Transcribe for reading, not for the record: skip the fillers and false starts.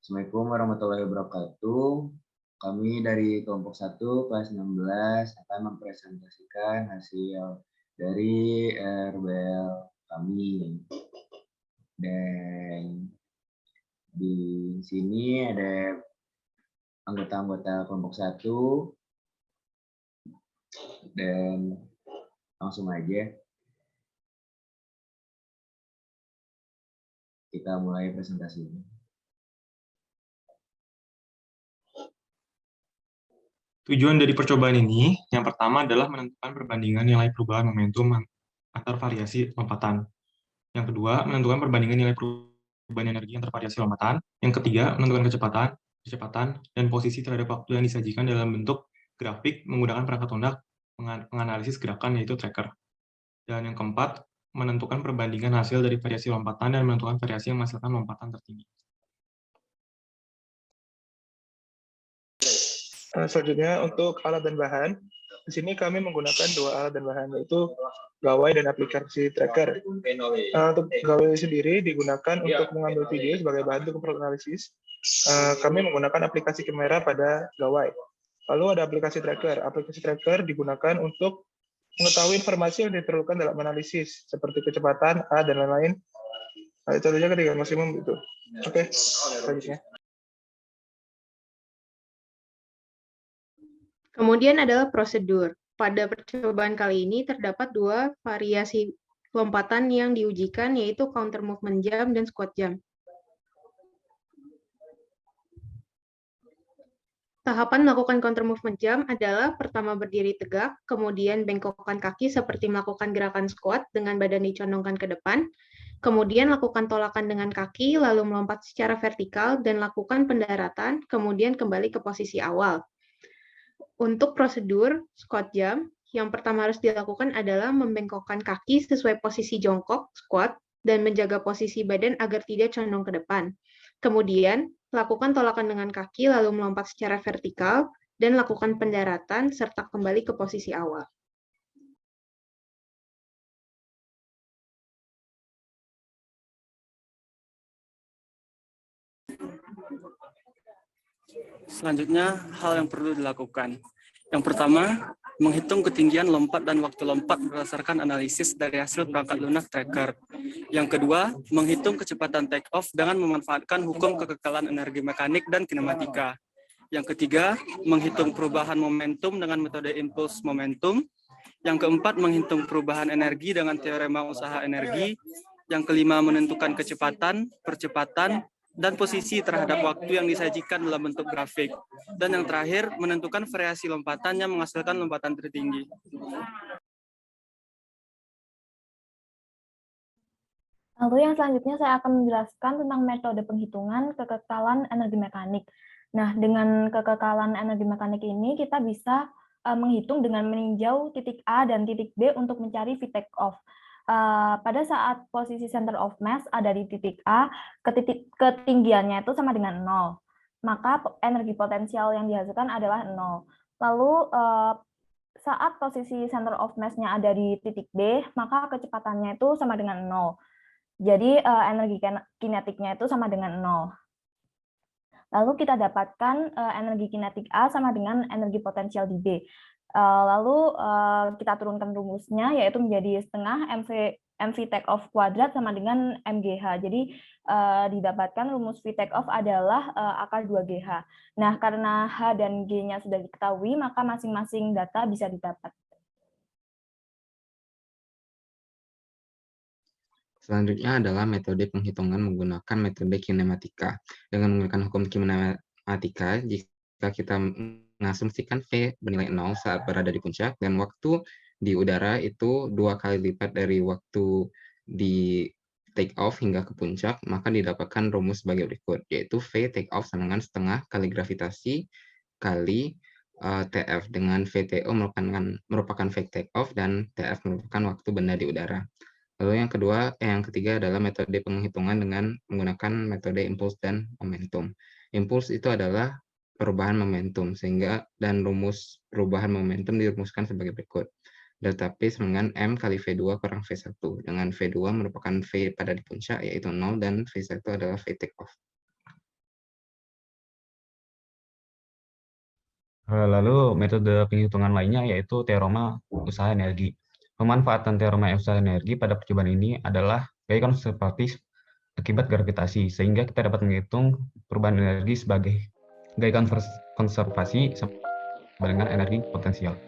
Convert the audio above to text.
Assalamualaikum warahmatullahi wabarakatuh. Kami dari kelompok 1 kelas 16 akan mempresentasikan hasil dari RBL kami. Dan di sini ada anggota-anggota kelompok 1 dan langsung aja kita mulai presentasinya. Tujuan dari percobaan ini, yang pertama adalah menentukan perbandingan nilai perubahan momentum antar variasi lompatan. Yang kedua, menentukan perbandingan nilai perubahan energi antar variasi lompatan. Yang ketiga, menentukan kecepatan, dan posisi terhadap waktu yang disajikan dalam bentuk grafik menggunakan perangkat lunak menganalisis gerakan, yaitu tracker. Dan yang keempat, menentukan perbandingan hasil dari variasi lompatan dan menentukan variasi yang menghasilkan lompatan tertinggi. Selanjutnya untuk alat dan bahan, di sini kami menggunakan dua alat dan bahan, yaitu gawai dan aplikasi tracker. Untuk gawai sendiri digunakan untuk mengambil video sebagai bahan untuk analisis. Kami menggunakan aplikasi kamera pada gawai. Lalu ada aplikasi tracker. Aplikasi tracker digunakan untuk mengetahui informasi yang diperlukan dalam analisis, seperti kecepatan, A, dan lain-lain. Nah, itu saja ketika maksimum itu. Oke, selanjutnya. Kemudian adalah prosedur. Pada percobaan kali ini terdapat dua variasi lompatan yang diujikan, yaitu counter movement jump dan squat jump. Tahapan melakukan counter movement jump adalah pertama berdiri tegak, kemudian bengkokkan kaki seperti melakukan gerakan squat dengan badan dicondongkan ke depan, kemudian lakukan tolakan dengan kaki, lalu melompat secara vertikal dan lakukan pendaratan, kemudian kembali ke posisi awal. Untuk prosedur squat jump, yang pertama harus dilakukan adalah membengkokkan kaki sesuai posisi jongkok, squat, dan menjaga posisi badan agar tidak condong ke depan. Kemudian, lakukan tolakan dengan kaki lalu melompat secara vertikal, dan lakukan pendaratan serta kembali ke posisi awal. Selanjutnya, hal yang perlu dilakukan. Yang pertama, menghitung ketinggian lompat dan waktu lompat berdasarkan analisis dari hasil perangkat lunak tracker. Yang kedua, menghitung kecepatan take off dengan memanfaatkan hukum kekekalan energi mekanik dan kinematika. Yang ketiga, menghitung perubahan momentum dengan metode impulse momentum. Yang keempat, menghitung perubahan energi dengan teorema usaha energi. Yang kelima, menentukan kecepatan, percepatan, dan posisi terhadap waktu yang disajikan dalam bentuk grafik. Dan yang terakhir, menentukan variasi lompatan yang menghasilkan lompatan tertinggi. Lalu yang selanjutnya saya akan menjelaskan tentang metode penghitungan kekekalan energi mekanik. Nah, dengan kekekalan energi mekanik ini kita bisa menghitung dengan meninjau titik A dan titik B untuk mencari V take off. Pada saat posisi center of mass ada di titik A, ketinggiannya itu sama dengan 0. Maka energi potensial yang dihasilkan adalah 0. Lalu saat posisi center of mass-nya ada di titik B, maka kecepatannya itu sama dengan 0. Jadi energi kinetiknya itu sama dengan 0. Lalu kita dapatkan energi kinetik A sama dengan energi potensial di B. Lalu kita turunkan rumusnya, yaitu menjadi setengah mv take off kuadrat sama dengan mgh. Jadi didapatkan rumus v take off adalah akar 2gh. Nah, karena h dan g-nya sudah diketahui, maka masing-masing data bisa didapat. Selanjutnya adalah metode penghitungan menggunakan metode kinematika. Dengan menggunakan hukum kinematika, jika kita mengasumsikan V bernilai 0 saat berada di puncak, dan waktu di udara itu 2 kali lipat dari waktu di take off hingga ke puncak, maka didapatkan rumus sebagai berikut, yaitu V take off sama dengan setengah kali gravitasi kali TF, dengan VTO merupakan V take off dan TF merupakan waktu benda di udara. Lalu yang ketiga adalah metode penghitungan dengan menggunakan metode impuls dan momentum. Impuls itu adalah perubahan momentum, dan rumus perubahan momentum dirumuskan sebagai berikut. Delta P sama dengan M kali V2 kurang V1, dengan V2 merupakan V pada di puncak, yaitu 0, dan V1 adalah V take off. Lalu metode penghitungan lainnya yaitu teorema usaha energi. Pemanfaatan teorema usaha energi pada percobaan ini adalah gaya konservatif akibat gravitasi, sehingga kita dapat menghitung perubahan energi sebagai gaya konservasi sama dengan energi potensial.